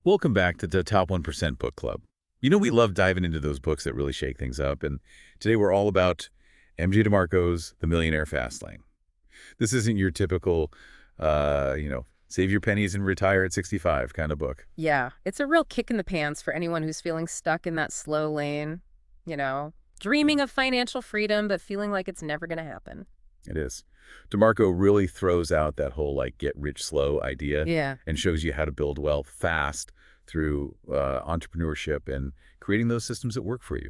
Welcome back to the Top 1% Book Club. You know, we love diving into those books that really shake things up, and today we're all about MJ DeMarco's The Millionaire Fastlane. This isn't your typical, save your pennies and retire at 65 kind of book. Yeah, it's a real kick in the pants for anyone who's feeling stuck in that slow lane, you know, dreaming of financial freedom, but feeling like it's never going to happen. It is. DeMarco really throws out that whole, get rich slow idea Yeah. and shows you how to build wealth fast through entrepreneurship and creating those systems that work for you,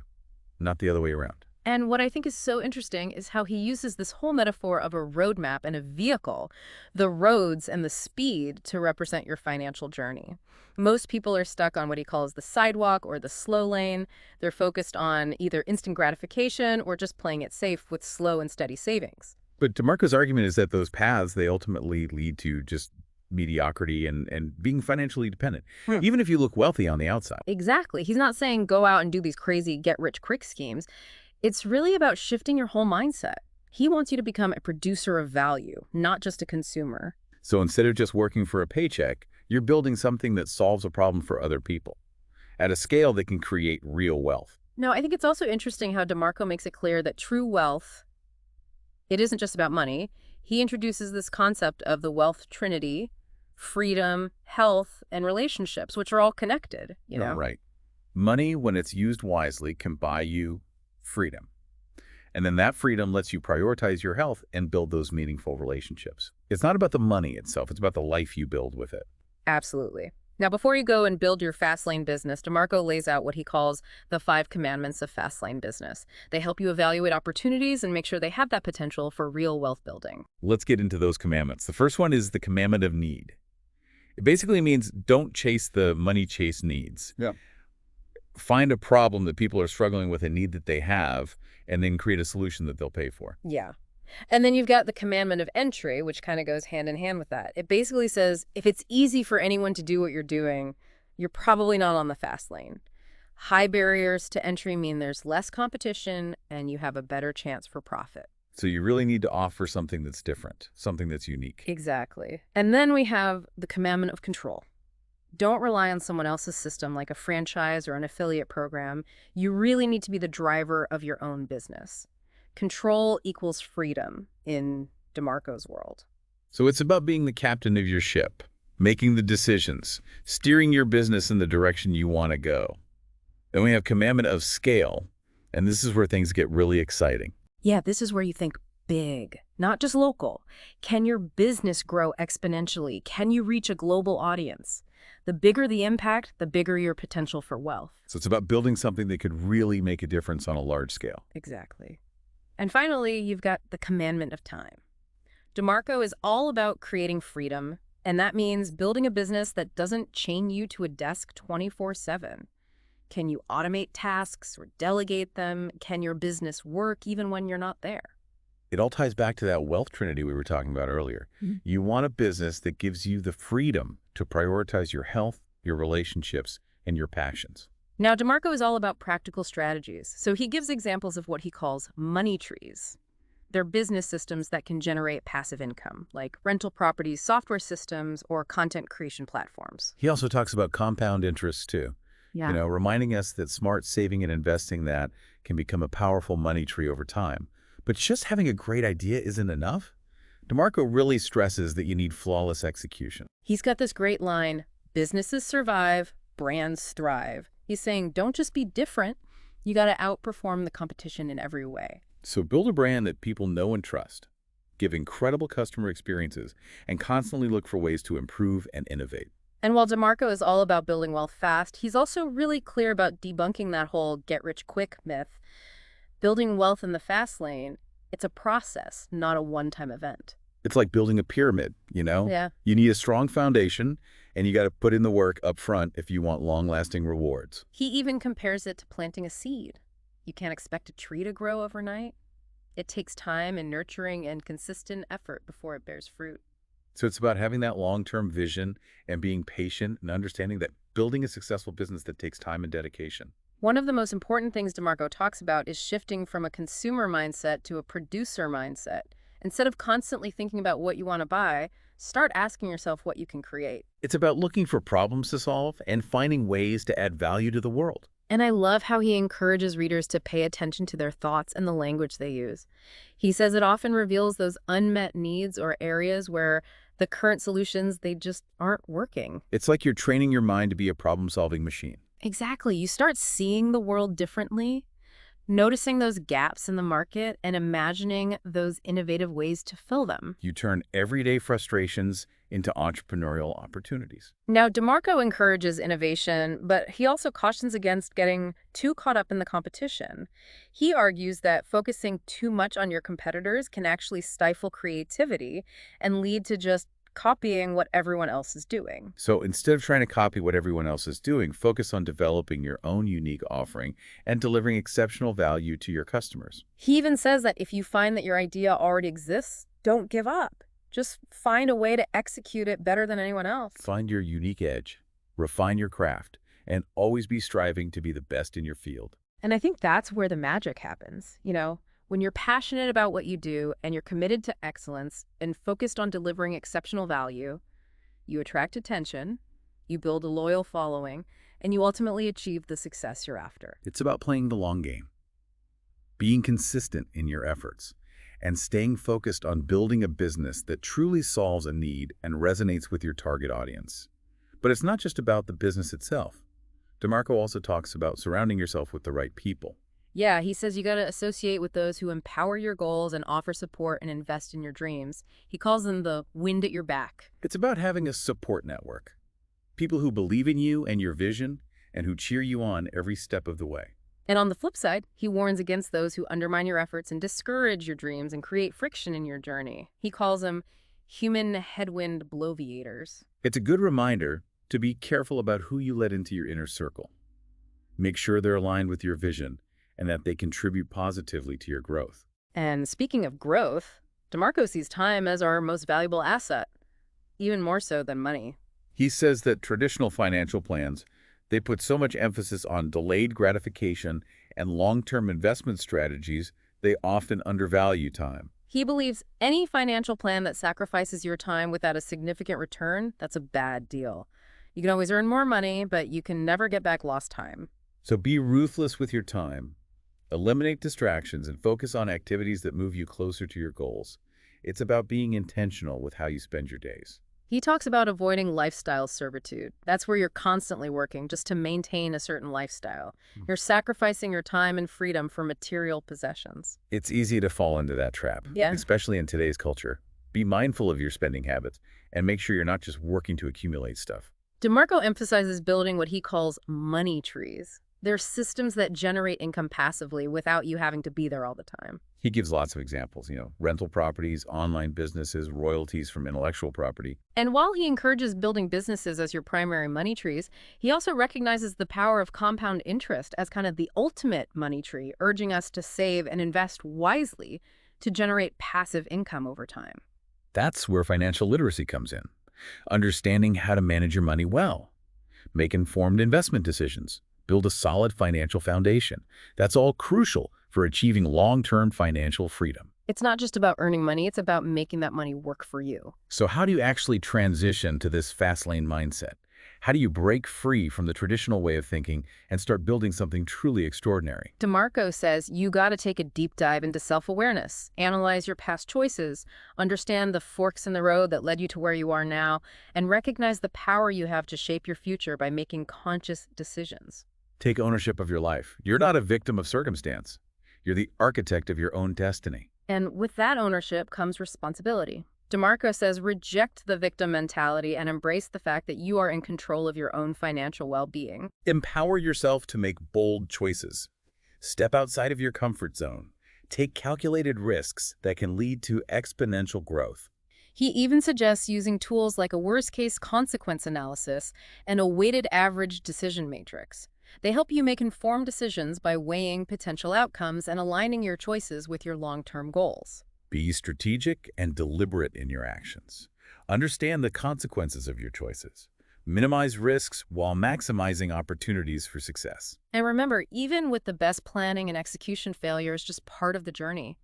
not the other way around. And what I think is so interesting is how he uses this whole metaphor of a roadmap and a vehicle, the roads and the speed to represent your financial journey. Most people are stuck on what he calls the sidewalk or the slow lane. They're focused on either instant gratification or just playing it safe with slow and steady savings. But DeMarco's argument is that those paths, they ultimately lead to just mediocrity and being financially dependent, even if you look wealthy on the outside. Exactly. He's not saying go out and do these crazy get-rich-quick schemes. It's really about shifting your whole mindset. He wants you to become a producer of value, not just a consumer. So instead of just working for a paycheck, you're building something that solves a problem for other people at a scale that can create real wealth. Now, I think it's also interesting how DeMarco makes it clear that true wealth, it isn't just about money. He introduces this concept of the wealth trinity: freedom, health, and relationships, which are all connected, you know? Right. Money, when it's used wisely, can buy you freedom. And then that freedom lets you prioritize your health and build those meaningful relationships. It's not about the money itself. It's about the life you build with it. Absolutely. Now, before you go and build your Fastlane business, DeMarco lays out what he calls the 5 commandments of Fastlane business. They help you evaluate opportunities and make sure they have that potential for real wealth building. Let's get into those commandments. The first one is the commandment of need. It basically means don't chase the money, chase needs. Yeah. Find a problem that people are struggling with, a need that they have, and then create a solution that they'll pay for. Yeah. And then you've got the commandment of entry, which kind of goes hand in hand with that. It basically says if it's easy for anyone to do what you're doing, you're probably not on the fast lane. High barriers to entry mean there's less competition and you have a better chance for profit. So you really need to offer something that's different, something that's unique. Exactly. And then we have the commandment of control. Don't rely on someone else's system like a franchise or an affiliate program. You really need to be the driver of your own business. Control equals freedom in DeMarco's world. So it's about being the captain of your ship, making the decisions, steering your business in the direction you want to go. Then we have commandment of scale, and this is where things get really exciting. Yeah, this is where you think big, not just local. Can your business grow exponentially? Can you reach a global audience? The bigger the impact, the bigger your potential for wealth. So it's about building something that could really make a difference on a large scale. Exactly. And finally, you've got the commandment of time. DeMarco is all about creating freedom, and that means building a business that doesn't chain you to a desk 24/7. Can you automate tasks or delegate them? Can your business work even when you're not there? It all ties back to that wealth trinity we were talking about earlier. You want a business that gives you the freedom to prioritize your health, your relationships, and your passions. Now, DeMarco is all about practical strategies, so he gives examples of what he calls money trees. They're business systems that can generate passive income, like rental properties, software systems, or content creation platforms. He also talks about compound interest too. Yeah. Reminding us that smart saving and investing that can become a powerful money tree over time. But just having a great idea isn't enough. DeMarco really stresses that you need flawless execution. He's got this great line, businesses survive, brands thrive. He's saying, don't just be different. You got to outperform the competition in every way. So build a brand that people know and trust, give incredible customer experiences, and constantly look for ways to improve and innovate. And while DeMarco is all about building wealth fast, he's also really clear about debunking that whole get-rich-quick myth. Building wealth in the fast lane, it's a process, not a one-time event. It's like building a pyramid, Yeah. You need a strong foundation, and you got to put in the work up front if you want long-lasting rewards. He even compares it to planting a seed. You can't expect a tree to grow overnight. It takes time and nurturing and consistent effort before it bears fruit. So it's about having that long-term vision and being patient and understanding that building a successful business that takes time and dedication. One of the most important things DeMarco talks about is shifting from a consumer mindset to a producer mindset. Instead of constantly thinking about what you want to buy, start asking yourself what you can create. It's about looking for problems to solve and finding ways to add value to the world. And I love how he encourages readers to pay attention to their thoughts and the language they use. He says it often reveals those unmet needs or areas where the current solutions, they just aren't working. It's like you're training your mind to be a problem-solving machine. Exactly. You start seeing the world differently, noticing those gaps in the market, and imagining those innovative ways to fill them. You turn everyday frustrations into entrepreneurial opportunities. Now, DeMarco encourages innovation, but he also cautions against getting too caught up in the competition. He argues that focusing too much on your competitors can actually stifle creativity and lead to just copying what everyone else is doing. So instead of trying to copy what everyone else is doing, focus on developing your own unique offering and delivering exceptional value to your customers. He even says that if you find that your idea already exists, don't give up. Just find a way to execute it better than anyone else. Find your unique edge, refine your craft, and always be striving to be the best in your field. And I think that's where the magic happens. When you're passionate about what you do and you're committed to excellence and focused on delivering exceptional value, you attract attention, you build a loyal following, and you ultimately achieve the success you're after. It's about playing the long game, being consistent in your efforts, and staying focused on building a business that truly solves a need and resonates with your target audience. But it's not just about the business itself. DeMarco also talks about surrounding yourself with the right people. Yeah, he says you got to associate with those who empower your goals and offer support and invest in your dreams. He calls them the wind at your back. It's about having a support network, people who believe in you and your vision and who cheer you on every step of the way. And on the flip side, he warns against those who undermine your efforts and discourage your dreams and create friction in your journey. He calls them human headwind bloviators. It's a good reminder to be careful about who you let into your inner circle. Make sure they're aligned with your vision and that they contribute positively to your growth. And speaking of growth, DeMarco sees time as our most valuable asset, even more so than money. He says that traditional financial plans, they put so much emphasis on delayed gratification and long-term investment strategies, they often undervalue time. He believes any financial plan that sacrifices your time without a significant return, that's a bad deal. You can always earn more money, but you can never get back lost time. So be ruthless with your time. Eliminate distractions and focus on activities that move you closer to your goals. It's about being intentional with how you spend your days. He talks about avoiding lifestyle servitude. That's where you're constantly working just to maintain a certain lifestyle. You're sacrificing your time and freedom for material possessions. It's easy to fall into that trap, Yeah. especially in today's culture. Be mindful of your spending habits and make sure you're not just working to accumulate stuff. DeMarco emphasizes building what he calls money trees. They're systems that generate income passively without you having to be there all the time. He gives lots of examples, rental properties, online businesses, royalties from intellectual property. And while he encourages building businesses as your primary money trees, he also recognizes the power of compound interest as kind of the ultimate money tree, urging us to save and invest wisely to generate passive income over time. That's where financial literacy comes in. Understanding how to manage your money well. Make informed investment decisions. Build a solid financial foundation. That's all crucial for achieving long-term financial freedom. It's not just about earning money, it's about making that money work for you. So how do you actually transition to this fast lane mindset? How do you break free from the traditional way of thinking and start building something truly extraordinary? DeMarco says you got to take a deep dive into self-awareness, analyze your past choices, understand the forks in the road that led you to where you are now, and recognize the power you have to shape your future by making conscious decisions. Take ownership of your life. You're not a victim of circumstance. You're the architect of your own destiny. And with that ownership comes responsibility. DeMarco says reject the victim mentality and embrace the fact that you are in control of your own financial well-being. Empower yourself to make bold choices. Step outside of your comfort zone. Take calculated risks that can lead to exponential growth. He even suggests using tools like a worst-case consequence analysis and a weighted average decision matrix. They help you make informed decisions by weighing potential outcomes and aligning your choices with your long-term goals. Be strategic and deliberate in your actions. Understand the consequences of your choices. Minimize risks while maximizing opportunities for success. And remember, even with the best planning and execution, failure is just part of the journey.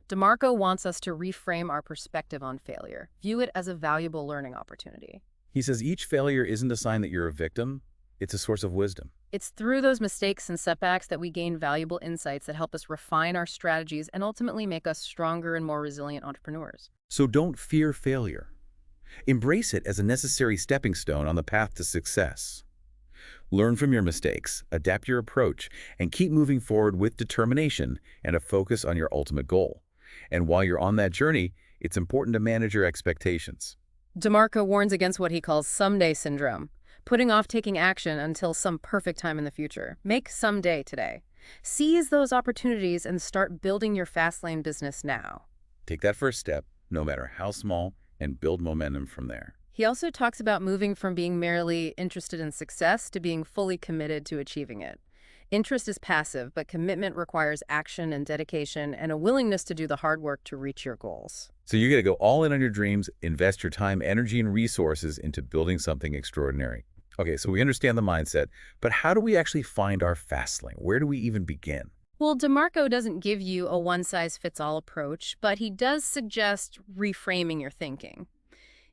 DeMarco wants us to reframe our perspective on failure, view it as a valuable learning opportunity. He says each failure isn't a sign that you're a victim, it's a source of wisdom. It's through those mistakes and setbacks that we gain valuable insights that help us refine our strategies and ultimately make us stronger and more resilient entrepreneurs. So don't fear failure. Embrace it as a necessary stepping stone on the path to success. Learn from your mistakes, adapt your approach, and keep moving forward with determination and a focus on your ultimate goal. And while you're on that journey, it's important to manage your expectations. DeMarco warns against what he calls someday syndrome, putting off taking action until some perfect time in the future. Make someday today. Seize those opportunities and start building your Fastlane business now. Take that first step, no matter how small, and build momentum from there. He also talks about moving from being merely interested in success to being fully committed to achieving it. Interest is passive, but commitment requires action and dedication and a willingness to do the hard work to reach your goals. So you got to go all in on your dreams, invest your time, energy, and resources into building something extraordinary. Okay, so we understand the mindset, but how do we actually find our fast lane? Where do we even begin? Well, DeMarco doesn't give you a one-size-fits-all approach, but he does suggest reframing your thinking.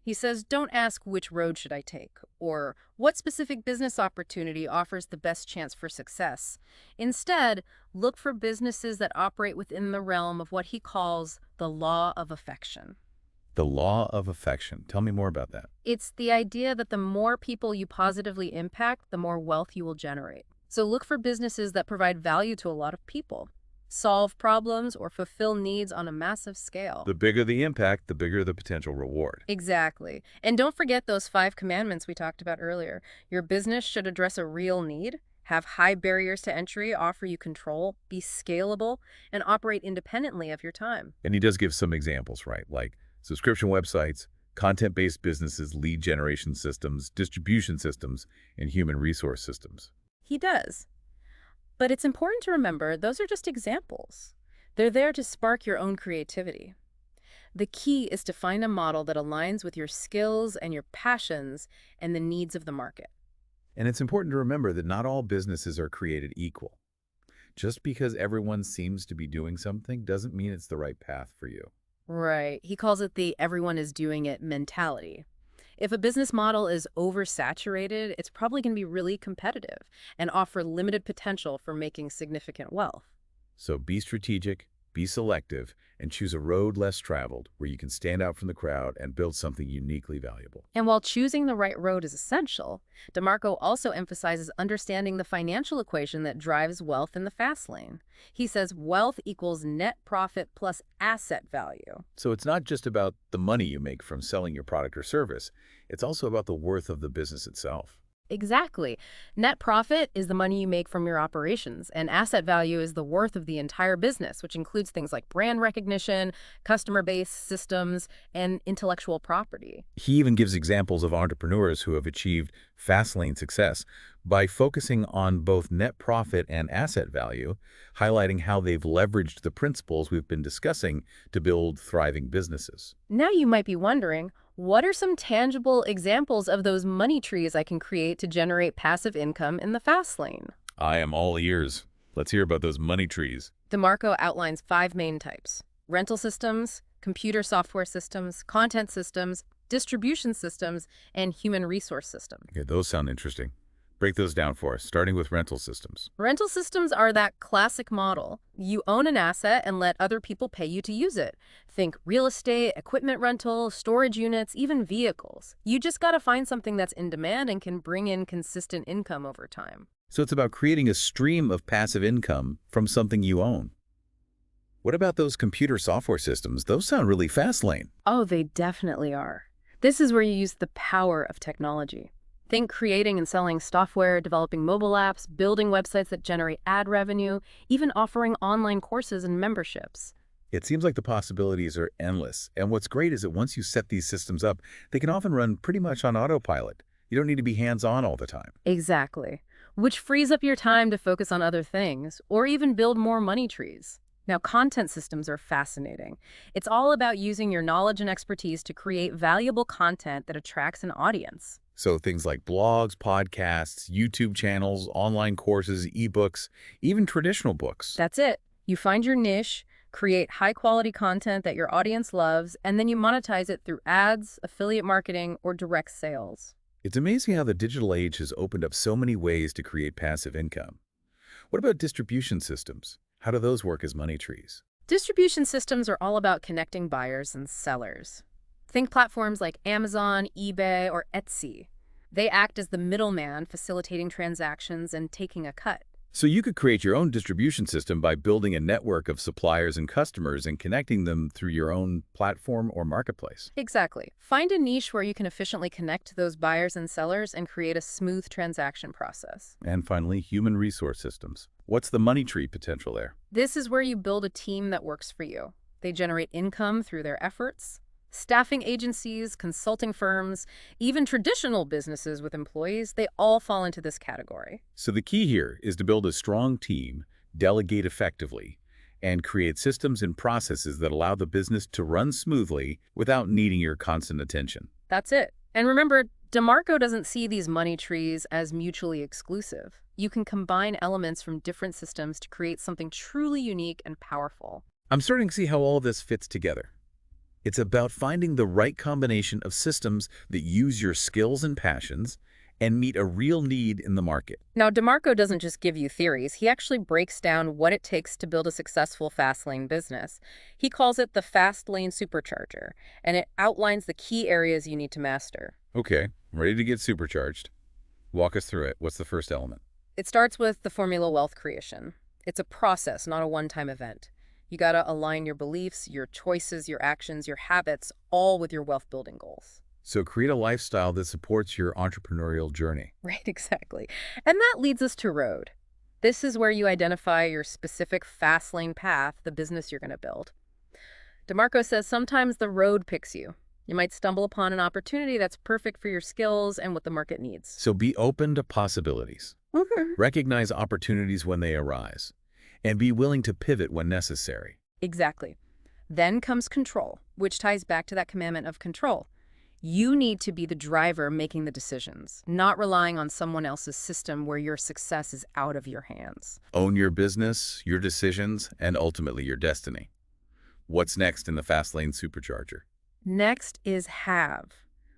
He says, don't ask which road should I take, or what specific business opportunity offers the best chance for success. Instead, look for businesses that operate within the realm of what he calls the law of affection. The law of affection. Tell me more about that. It's the idea that the more people you positively impact, the more wealth you will generate. So look for businesses that provide value to a lot of people, solve problems, or fulfill needs on a massive scale. The bigger the impact, the bigger the potential reward. Exactly. And don't forget those 5 commandments we talked about earlier. Your business should address a real need, have high barriers to entry, offer you control, be scalable, and operate independently of your time. And he does give some examples, right? Like subscription websites, content-based businesses, lead generation systems, distribution systems, and human resource systems. He does. But it's important to remember those are just examples. They're there to spark your own creativity. The key is to find a model that aligns with your skills and your passions and the needs of the market. And it's important to remember that not all businesses are created equal. Just because everyone seems to be doing something doesn't mean it's the right path for you. Right. He calls it the everyone is doing it mentality. If a business model is oversaturated, it's probably going to be really competitive and offer limited potential for making significant wealth. So be strategic, be selective, and choose a road less traveled where you can stand out from the crowd and build something uniquely valuable. And while choosing the right road is essential, DeMarco also emphasizes understanding the financial equation that drives wealth in the fast lane. He says wealth equals net profit plus asset value. So it's not just about the money you make from selling your product or service. It's also about the worth of the business itself. Exactly. Net profit is the money you make from your operations, and asset value is the worth of the entire business, which includes things like brand recognition, customer base, systems, and intellectual property. He even gives examples of entrepreneurs who have achieved fast lane success by focusing on both net profit and asset value, highlighting how they've leveraged the principles we've been discussing to build thriving businesses. Now you might be wondering, what are some tangible examples of those money trees I can create to generate passive income in the fast lane? I am all ears. Let's hear about those money trees. DeMarco outlines 5 main types: rental systems, computer software systems, content systems, distribution systems, and human resource systems. Okay, those sound interesting. Break those down for us, starting with rental systems. Rental systems are that classic model. You own an asset and let other people pay you to use it. Think real estate, equipment rental, storage units, even vehicles. You just got to find something that's in demand and can bring in consistent income over time. So it's about creating a stream of passive income from something you own. What about those computer software systems? Those sound really fast lane. Oh, they definitely are. This is where you use the power of technology. Think creating and selling software, developing mobile apps, building websites that generate ad revenue, even offering online courses and memberships. It seems like the possibilities are endless. And what's great is that once you set these systems up, they can often run pretty much on autopilot. You don't need to be hands-on all the time. Exactly. Which frees up your time to focus on other things, or even build more money trees. Now, content systems are fascinating. It's all about using your knowledge and expertise to create valuable content that attracts an audience. So things like blogs, podcasts, YouTube channels, online courses, ebooks, even traditional books. That's it. You find your niche, Create high-quality content that your audience loves, and then you monetize it through ads, affiliate marketing, or direct sales. It's amazing how the digital age has opened up so many ways to create passive income. What about distribution systems? How do those work as money trees? Distribution systems are all about connecting buyers and sellers. Think platforms like Amazon, eBay, or Etsy. They act as the middleman, facilitating transactions and taking a cut. So you could create your own distribution system by building a network of suppliers and customers and connecting them through your own platform or marketplace. Exactly. Find a niche where you can efficiently connect those buyers and sellers and create a smooth transaction process. And finally, human resource systems. What's the money tree potential there? This is where you build a team that works for you. They generate income through their efforts. Staffing agencies, consulting firms, even traditional businesses with employees, they all fall into this category. So the key here is to build a strong team, delegate effectively, and create systems and processes that allow the business to run smoothly without needing your constant attention. That's it. And remember, DeMarco doesn't see these money trees as mutually exclusive. You can combine elements from different systems to create something truly unique and powerful. I'm starting to see how all of this fits together. It's about finding the right combination of systems that use your skills and passions and meet a real need in the market. Now, DeMarco doesn't just give you theories. He actually breaks down what it takes to build a successful fast lane business. He calls it the fast lane supercharger, and it outlines the key areas you need to master. Okay, ready to get supercharged. Walk us through it. What's the first element? It starts with the formula wealth creation. It's a process, not a one-time event. You got to align your beliefs, your choices, your actions, your habits, all with your wealth building goals. So create a lifestyle that supports your entrepreneurial journey. Right, exactly. And that leads us to road. This is where you identify your specific fast lane path, the business you're going to build. DeMarco says sometimes the road picks you. You might stumble upon an opportunity that's perfect for your skills and what the market needs. So be open to possibilities. Okay. Recognize opportunities when they arise, and be willing to pivot when necessary. Exactly. Then comes control, which ties back to that commandment of control. You need to be the driver making the decisions, not relying on someone else's system where your success is out of your hands. Own your business, your decisions, and ultimately your destiny. What's next in the fast lane supercharger? Next is have,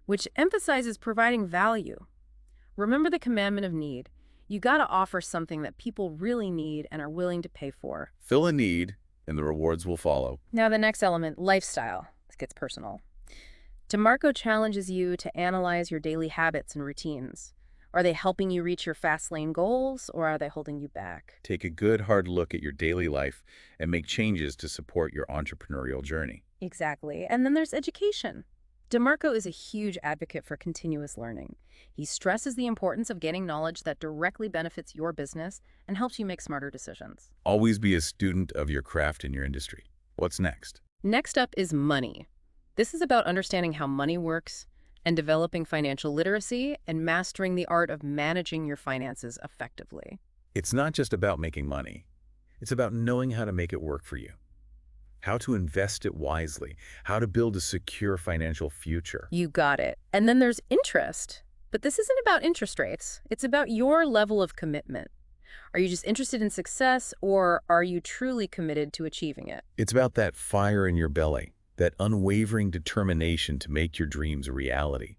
which emphasizes providing value. Remember the commandment of need. You got to offer something that people really need and are willing to pay for. Fill a need, and the rewards will follow. Now the next element, lifestyle. This gets personal. DeMarco challenges you to analyze your daily habits and routines. Are they helping you reach your fast lane goals, or are they holding you back? Take a good hard look at your daily life and make changes to support your entrepreneurial journey. Exactly. And then there's education. DeMarco is a huge advocate for continuous learning. He stresses the importance of gaining knowledge that directly benefits your business and helps you make smarter decisions. Always be a student of your craft and your industry. What's next? Next up is money. This is about understanding how money works and developing financial literacy and mastering the art of managing your finances effectively. It's not just about making money. It's about knowing how to make it work for you, how to invest it wisely, how to build a secure financial future. You got it. And then there's interest. But this isn't about interest rates. It's about your level of commitment. Are you just interested in success, or are you truly committed to achieving it? It's about that fire in your belly, that unwavering determination to make your dreams a reality.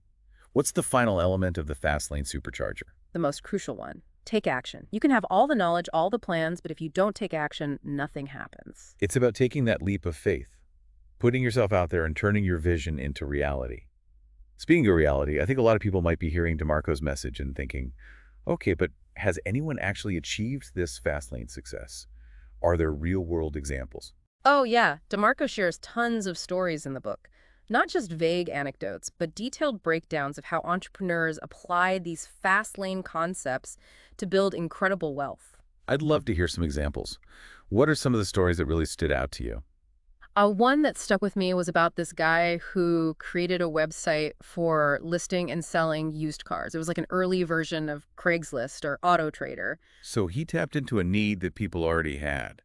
What's the final element of the fast lane supercharger? The most crucial one. Take action. You can have all the knowledge, all the plans, but if you don't take action, nothing happens. It's about taking that leap of faith, putting yourself out there and turning your vision into reality. Speaking of reality, I think a lot of people might be hearing DeMarco's message and thinking, okay, but has anyone actually achieved this fast lane success? Are there real-world examples? Oh yeah, DeMarco shares tons of stories in the book. Not just vague anecdotes, but detailed breakdowns of how entrepreneurs apply these fast lane concepts to build incredible wealth. I'd love to hear some examples. What are some of the stories that really stood out to you? One that stuck with me was about this guy who created a website for listing and selling used cars. It was like an early version of Craigslist or Auto Trader. So he tapped into a need that people already had.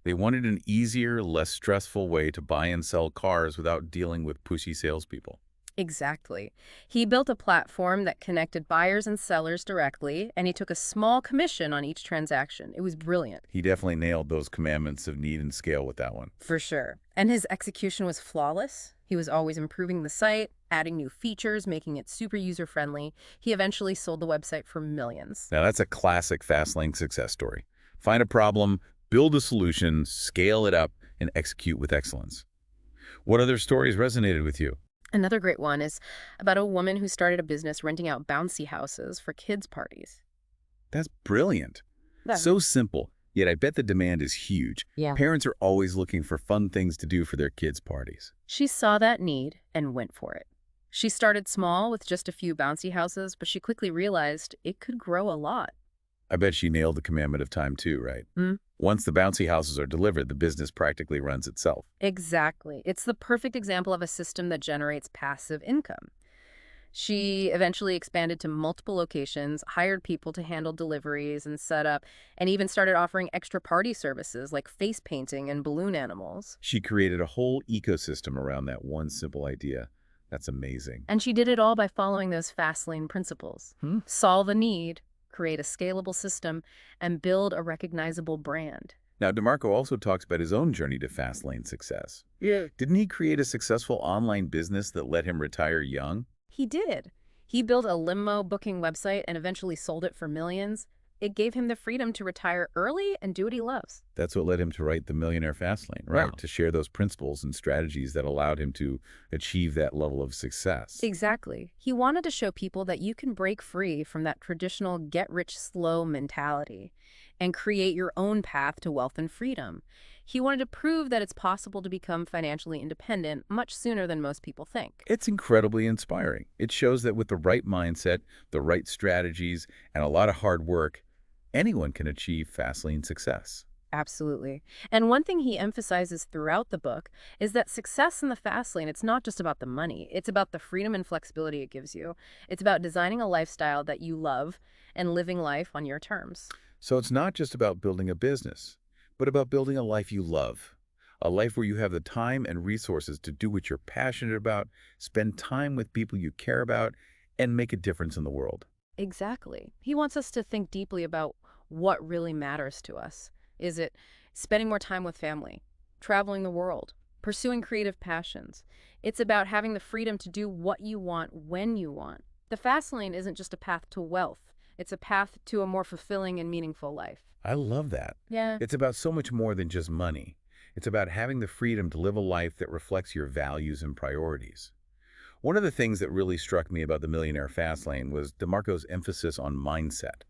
They wanted an easier, less stressful way to buy and sell cars without dealing with pushy salespeople. Exactly. He built a platform that connected buyers and sellers directly, and he took a small commission on each transaction. It was brilliant. He definitely nailed those commandments of need and scale with that one. For sure. And his execution was flawless. He was always improving the site, adding new features, making it super user-friendly. He eventually sold the website for millions. Now, that's a classic Fastlane success story. Find a problem, build a solution, scale it up, and execute with excellence. What other stories resonated with you? Another great one is about a woman who started a business renting out bouncy houses for kids' parties. That's brilliant. Yeah. So simple, yet I bet the demand is huge. Yeah. Parents are always looking for fun things to do for their kids' parties. She saw that need and went for it. She started small with just a few bouncy houses, but she quickly realized it could grow a lot. I bet she nailed the commandment of time too, right? Mm. Once the bouncy houses are delivered, the business practically runs itself. Exactly. It's the perfect example of a system that generates passive income. She eventually expanded to multiple locations, hired people to handle deliveries and setup, and even started offering extra party services like face painting and balloon animals. She created a whole ecosystem around that one simple idea. That's amazing. And she did it all by following those Fastlane principles. Solve a need, create a scalable system, and build a recognizable brand. Now, DeMarco also talks about his own journey to Fastlane success. Yeah. Didn't he create a successful online business that let him retire young? He did. He built a limo booking website and eventually sold it for millions. It gave him the freedom to retire early and do what he loves. That's what led him to write the Millionaire Fastlane, right? Wow. To share those principles and strategies that allowed him to achieve that level of success. Exactly. He wanted to show people that you can break free from that traditional get-rich-slow mentality and create your own path to wealth and freedom. He wanted to prove that it's possible to become financially independent much sooner than most people think. It's incredibly inspiring. It shows that with the right mindset, the right strategies, and a lot of hard work, anyone can achieve Fastlane success. Absolutely. And one thing he emphasizes throughout the book is that success in the fast lane, it's not just about the money. It's about the freedom and flexibility it gives you. It's about designing a lifestyle that you love and living life on your terms. So it's not just about building a business, but about building a life you love. A life where you have the time and resources to do what you're passionate about, spend time with people you care about, and make a difference in the world. Exactly. He wants us to think deeply about what really matters to us. Is it spending more time with family, traveling the world, pursuing creative passions? It's about having the freedom to do what you want when you want. The fast lane isn't just a path to wealth. It's a path to a more fulfilling and meaningful life. I love that. Yeah. It's about so much more than just money. It's about having the freedom to live a life that reflects your values and priorities. One of the things that really struck me about the Millionaire Fastlane was DeMarco's emphasis on mindset.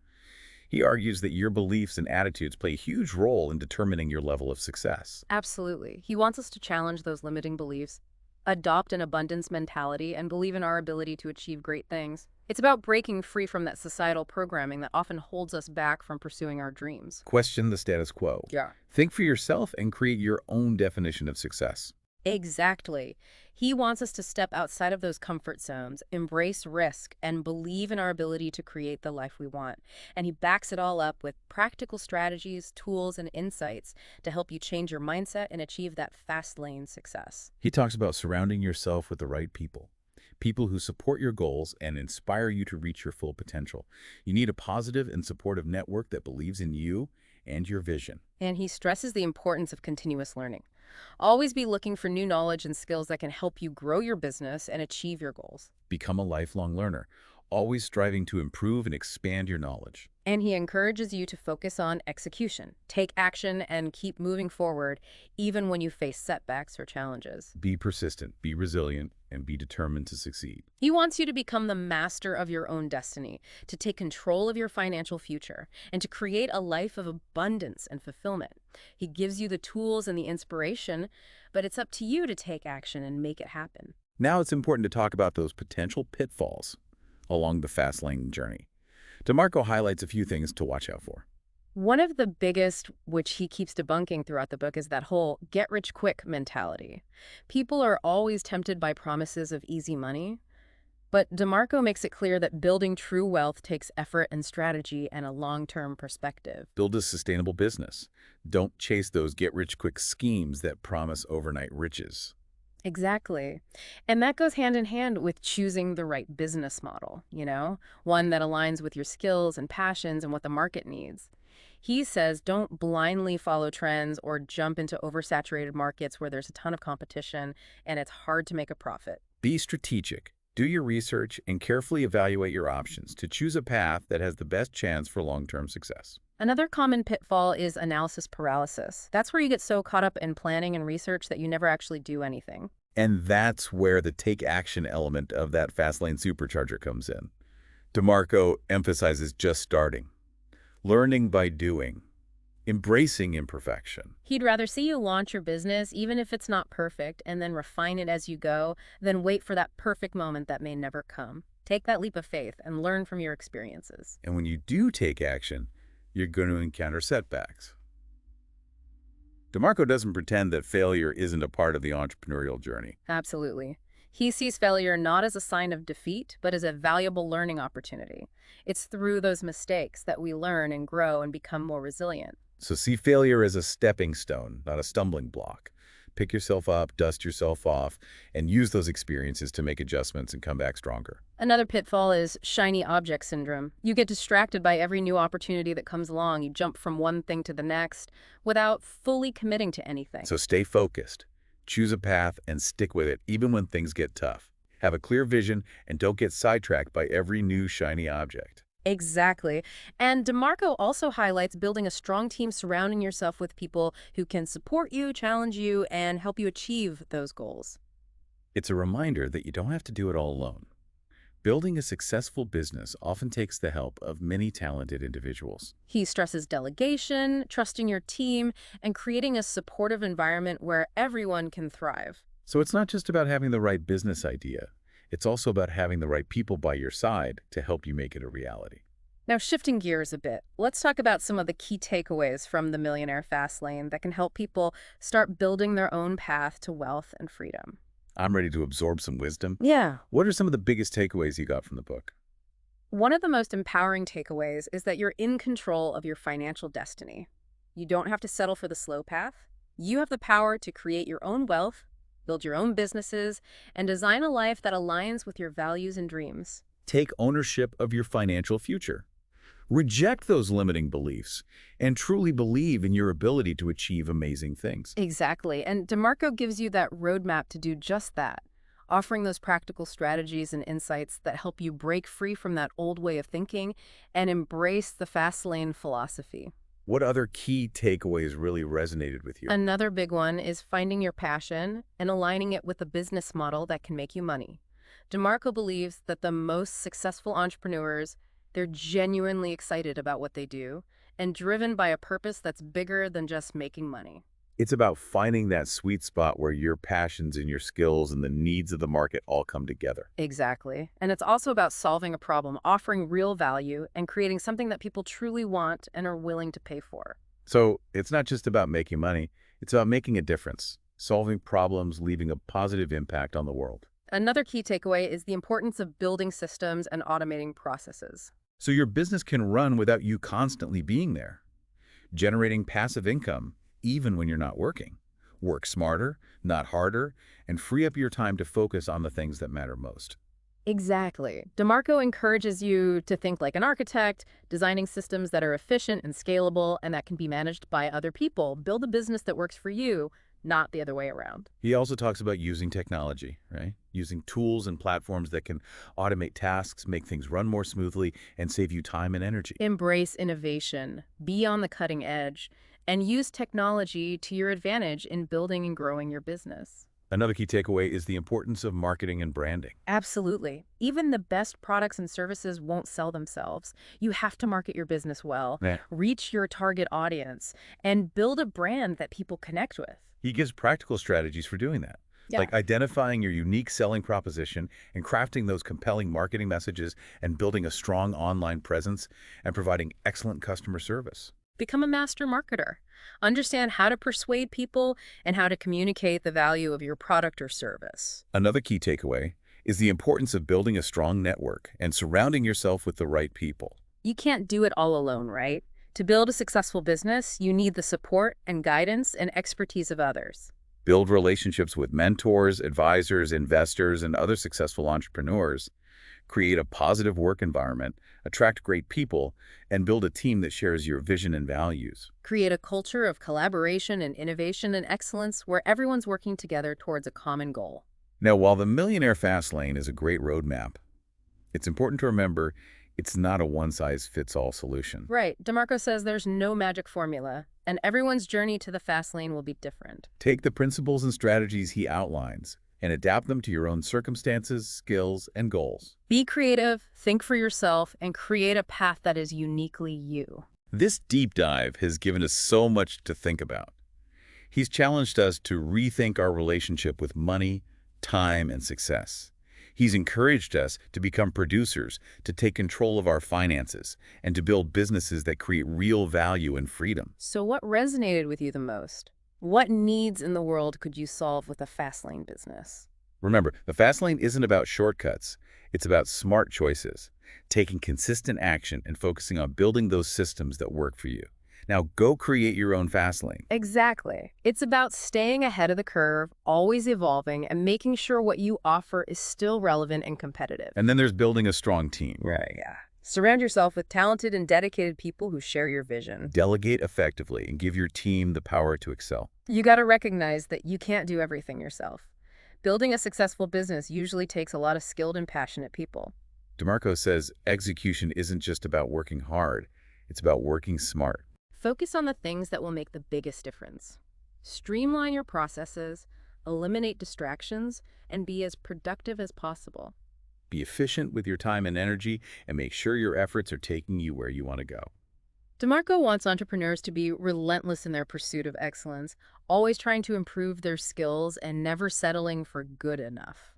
He argues that your beliefs and attitudes play a huge role in determining your level of success. Absolutely. He wants us to challenge those limiting beliefs, adopt an abundance mentality, and believe in our ability to achieve great things. It's about breaking free from that societal programming that often holds us back from pursuing our dreams. Question the status quo. Yeah. Think for yourself and create your own definition of success. Exactly. He wants us to step outside of those comfort zones, embrace risk, and believe in our ability to create the life we want. And he backs it all up with practical strategies, tools, and insights to help you change your mindset and achieve that fast lane success. He talks about surrounding yourself with the right people. People who support your goals and inspire you to reach your full potential. You need a positive and supportive network that believes in you and your vision. And he stresses the importance of continuous learning. Always be looking for new knowledge and skills that can help you grow your business and achieve your goals. Become a lifelong learner, always striving to improve and expand your knowledge. And he encourages you to focus on execution, take action, and keep moving forward, even when you face setbacks or challenges. Be persistent, be resilient, and be determined to succeed. He wants you to become the master of your own destiny, to take control of your financial future, and to create a life of abundance and fulfillment. He gives you the tools and the inspiration, but it's up to you to take action and make it happen. Now it's important to talk about those potential pitfalls along the fast lane journey. DeMarco highlights a few things to watch out for. One of the biggest, which he keeps debunking throughout the book, is that whole get-rich-quick mentality. People are always tempted by promises of easy money, but DeMarco makes it clear that building true wealth takes effort and strategy and a long-term perspective. Build a sustainable business. Don't chase those get-rich-quick schemes that promise overnight riches. Exactly. And that goes hand in hand with choosing the right business model, one that aligns with your skills and passions and what the market needs. He says don't blindly follow trends or jump into oversaturated markets where there's a ton of competition and it's hard to make a profit. Be strategic. Do your research and carefully evaluate your options to choose a path that has the best chance for long-term success. Another common pitfall is analysis paralysis. That's where you get so caught up in planning and research that you never actually do anything. And that's where the take action element of that Fastlane supercharger comes in. DeMarco emphasizes just starting, learning by doing, embracing imperfection. He'd rather see you launch your business, even if it's not perfect, and then refine it as you go, than wait for that perfect moment that may never come. Take that leap of faith and learn from your experiences. And when you do take action, you're going to encounter setbacks. DeMarco doesn't pretend that failure isn't a part of the entrepreneurial journey. Absolutely. He sees failure not as a sign of defeat, but as a valuable learning opportunity. It's through those mistakes that we learn and grow and become more resilient. So see failure as a stepping stone, not a stumbling block. Pick yourself up, dust yourself off, and use those experiences to make adjustments and come back stronger. Another pitfall is shiny object syndrome. You get distracted by every new opportunity that comes along. You jump from one thing to the next without fully committing to anything. So stay focused. Choose a path and stick with it, even when things get tough. Have a clear vision and don't get sidetracked by every new shiny object. Exactly. And DeMarco also highlights building a strong team surrounding yourself with people who can support you, challenge you, and help you achieve those goals. It's a reminder that you don't have to do it all alone. Building a successful business often takes the help of many talented individuals. He stresses delegation, trusting your team, and creating a supportive environment where everyone can thrive. So it's not just about having the right business idea. It's also about having the right people by your side to help you make it a reality. Now, shifting gears a bit, let's talk about some of the key takeaways from the Millionaire Fastlane that can help people start building their own path to wealth and freedom. I'm ready to absorb some wisdom. Yeah. What are some of the biggest takeaways you got from the book? One of the most empowering takeaways is that you're in control of your financial destiny. You don't have to settle for the slow path. You have the power to create your own wealth, build your own businesses, and design a life that aligns with your values and dreams. Take ownership of your financial future. Reject those limiting beliefs and truly believe in your ability to achieve amazing things. Exactly. And DeMarco gives you that roadmap to do just that, offering those practical strategies and insights that help you break free from that old way of thinking and embrace the fast lane philosophy. What other key takeaways really resonated with you? Another big one is finding your passion and aligning it with a business model that can make you money. DeMarco believes that the most successful entrepreneurs, they're genuinely excited about what they do and driven by a purpose that's bigger than just making money. It's about finding that sweet spot where your passions and your skills and the needs of the market all come together. Exactly. And it's also about solving a problem, offering real value, and creating something that people truly want and are willing to pay for. So it's not just about making money, it's about making a difference, solving problems, leaving a positive impact on the world. Another key takeaway is the importance of building systems and automating processes. So your business can run without you constantly being there, generating passive income even when you're not working. Work smarter, not harder, and free up your time to focus on the things that matter most. Exactly. DeMarco encourages you to think like an architect, designing systems that are efficient and scalable and that can be managed by other people. Build a business that works for you, not the other way around. He also talks about using technology, right? Using tools and platforms that can automate tasks, make things run more smoothly, and save you time and energy. Embrace innovation, be on the cutting edge, and use technology to your advantage in building and growing your business. Another key takeaway is the importance of marketing and branding. Absolutely. Even the best products and services won't sell themselves. You have to market your business well, Yeah. reach your target audience, and build a brand that people connect with. He gives practical strategies for doing that, like identifying your unique selling proposition and crafting those compelling marketing messages and building a strong online presence and providing excellent customer service. Become a master marketer. Understand how to persuade people and how to communicate the value of your product or service. Another key takeaway is the importance of building a strong network and surrounding yourself with the right people. You can't do it all alone, right? To build a successful business, you need the support and guidance and expertise of others. Build relationships with mentors, advisors, investors, and other successful entrepreneurs. Create a positive work environment, attract great people, and build a team that shares your vision and values. Create a culture of collaboration and innovation and excellence where everyone's working together towards a common goal. Now, while the Millionaire Fastlane is a great roadmap, it's important to remember it's not a one-size-fits-all solution. Right. DeMarco says there's no magic formula, and everyone's journey to the fast lane will be different. Take the principles and strategies he outlines and adapt them to your own circumstances, skills, and goals. Be creative, think for yourself, and create a path that is uniquely you. This deep dive has given us so much to think about. He's challenged us to rethink our relationship with money, time, and success. He's encouraged us to become producers, to take control of our finances, and to build businesses that create real value and freedom. So what resonated with you the most? What needs in the world could you solve with a fast lane business? Remember, the fast lane isn't about shortcuts. It's about smart choices, taking consistent action and focusing on building those systems that work for you. Now go create your own fast lane. Exactly. It's about staying ahead of the curve, always evolving, and making sure what you offer is still relevant and competitive. And then there's building a strong team. Right, yeah. Surround yourself with talented and dedicated people who share your vision. Delegate effectively and give your team the power to excel. You got to recognize that you can't do everything yourself. Building a successful business usually takes a lot of skilled and passionate people. DeMarco says execution isn't just about working hard, it's about working smart. Focus on the things that will make the biggest difference. Streamline your processes, eliminate distractions, and be as productive as possible. Be efficient with your time and energy, and make sure your efforts are taking you where you want to go. DeMarco wants entrepreneurs to be relentless in their pursuit of excellence, always trying to improve their skills and never settling for good enough.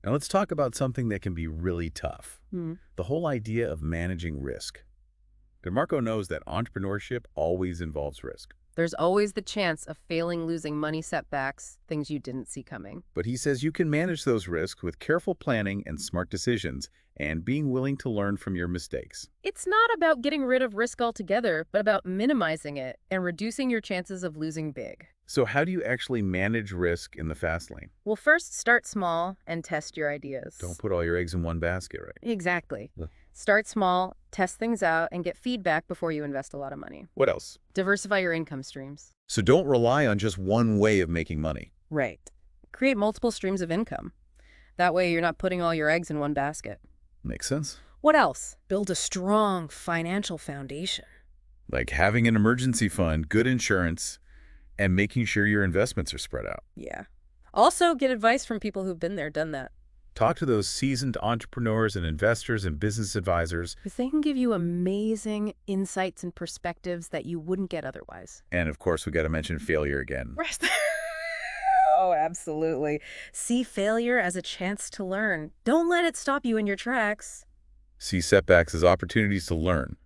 Now let's talk about something that can be really tough. The whole idea of managing risk. DeMarco knows that entrepreneurship always involves risk. There's always the chance of failing, losing money, setbacks, things you didn't see coming. But he says you can manage those risks with careful planning and smart decisions and being willing to learn from your mistakes. It's not about getting rid of risk altogether, but about minimizing it and reducing your chances of losing big. So how do you actually manage risk in the fast lane? Well, first, start small and test your ideas. Don't put all your eggs in one basket, right? Exactly. Yeah. Start small, test things out, and get feedback before you invest a lot of money. What else? Diversify your income streams. So don't rely on just one way of making money. Right. Create multiple streams of income. That way you're not putting all your eggs in one basket. Makes sense. What else? Build a strong financial foundation. Like having an emergency fund, good insurance, and making sure your investments are spread out. Yeah. Also, get advice from people who've been there, done that. Talk to those seasoned entrepreneurs and investors and business advisors. Because they can give you amazing insights and perspectives that you wouldn't get otherwise. And of course, we got to mention failure again. Oh, absolutely. See failure as a chance to learn. Don't let it stop you in your tracks. See setbacks as opportunities to learn.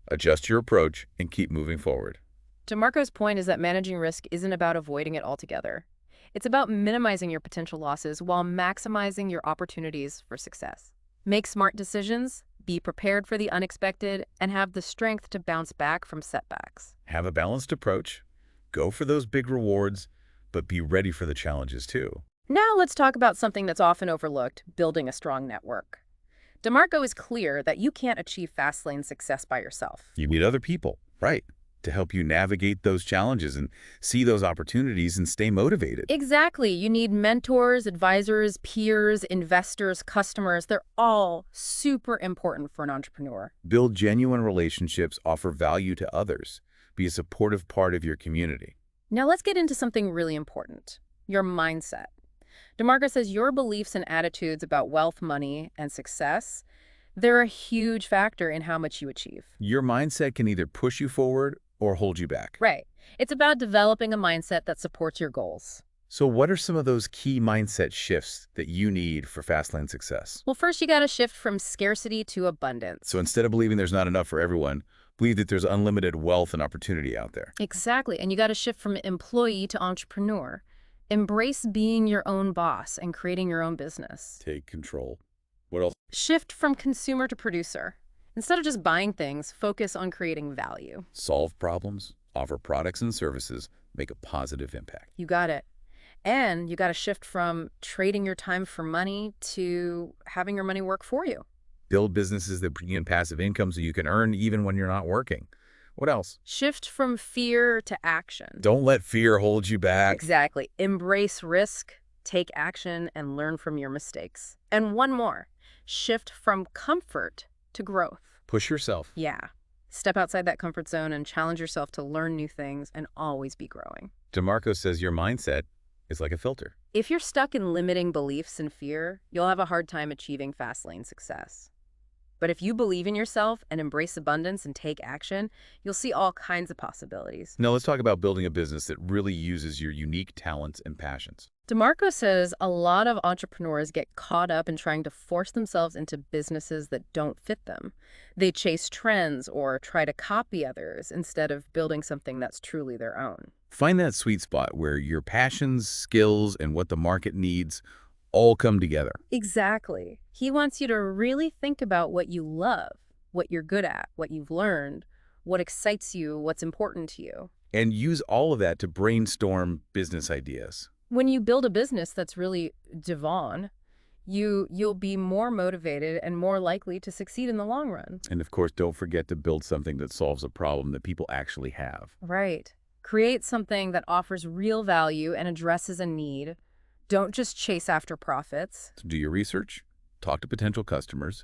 Adjust your approach and keep moving forward. DeMarco's point is that managing risk isn't about avoiding it altogether. It's about minimizing your potential losses while maximizing your opportunities for success. Make smart decisions, be prepared for the unexpected, and have the strength to bounce back from setbacks. Have a balanced approach. Go for those big rewards, but be ready for the challenges too. Now let's talk about something that's often overlooked, building a strong network. DeMarco is clear that you can't achieve fast lane success by yourself. You need other people, right, to help you navigate those challenges and see those opportunities and stay motivated. Exactly. You need mentors, advisors, peers, investors, customers. They're all super important for an entrepreneur. Build genuine relationships, offer value to others, be a supportive part of your community. Now let's get into something really important, your mindset. DeMarco says your beliefs and attitudes about wealth, money, and success, they're a huge factor in how much you achieve. Your mindset can either push you forward or hold you back. Right. It's about developing a mindset that supports your goals. So what are some of those key mindset shifts that you need for Fastlane success? Well, first you got to shift from scarcity to abundance. So instead of believing there's not enough for everyone, believe that there's unlimited wealth and opportunity out there. Exactly. And you got to shift from employee to entrepreneur. Embrace being your own boss and creating your own business. Take control. What else? Shift from consumer to producer. Instead of just buying things, focus on creating value. Solve problems, offer products and services, make a positive impact. You got it. And you got to shift from trading your time for money to having your money work for you. Build businesses that bring in passive income so you can earn even when you're not working. What else? Shift from fear to action. Don't let fear hold you back. Exactly. Embrace risk, take action, and learn from your mistakes. And one more, shift from comfort to growth. Push yourself. Yeah. Step outside that comfort zone and challenge yourself to learn new things and always be growing. DeMarco says your mindset is like a filter. If you're stuck in limiting beliefs and fear, you'll have a hard time achieving Fastlane success. But if you believe in yourself and embrace abundance and take action, you'll see all kinds of possibilities. Now let's talk about building a business that really uses your unique talents and passions. DeMarco says a lot of entrepreneurs get caught up in trying to force themselves into businesses that don't fit them. They chase trends or try to copy others instead of building something that's truly their own. Find that sweet spot where your passions, skills, and what the market needs all come together. Exactly. He wants you to really think about what you love, what you're good at, what you've learned, what excites you, what's important to you. And use all of that to brainstorm business ideas. When you build a business that's really Devon, you'll be more motivated and more likely to succeed in the long run. And of course, don't forget to build something that solves a problem that people actually have. Right. Create something that offers real value and addresses a need. Don't just chase after profits. So do your research, talk to potential customers,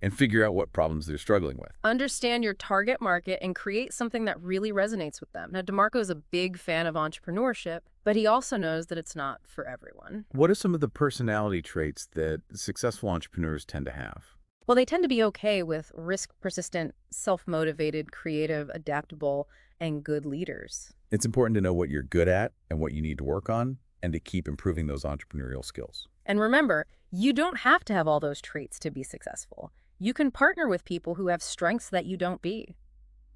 and figure out what problems they're struggling with. Understand your target market and create something that really resonates with them. Now, DeMarco is a big fan of entrepreneurship, but he also knows that it's not for everyone. What are some of the personality traits that successful entrepreneurs tend to have? Well, they tend to be okay with risk-persistent, self-motivated, creative, adaptable, and good leaders. It's important to know what you're good at and what you need to work on, and to keep improving those entrepreneurial skills. And remember, you don't have to have all those traits to be successful. You can partner with people who have strengths that you don't be.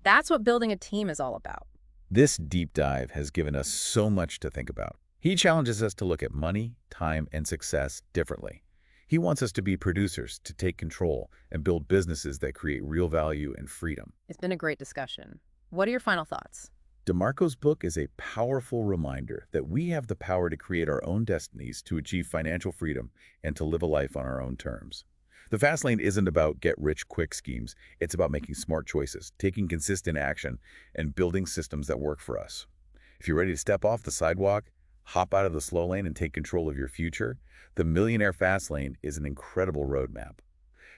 That's what building a team is all about. This deep dive has given us so much to think about. He challenges us to look at money, time, and success differently. He wants us to be producers, to take control, and build businesses that create real value and freedom. It's been a great discussion. What are your final thoughts? DeMarco's book is a powerful reminder that we have the power to create our own destinies, to achieve financial freedom, and to live a life on our own terms. The fast lane isn't about get-rich-quick schemes. It's about making smart choices, taking consistent action, and building systems that work for us. If you're ready to step off the sidewalk, hop out of the slow lane, and take control of your future, the Millionaire Fastlane is an incredible roadmap.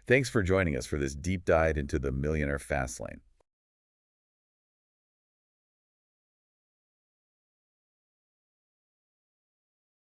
Thanks for joining us for this deep dive into the Millionaire Fastlane.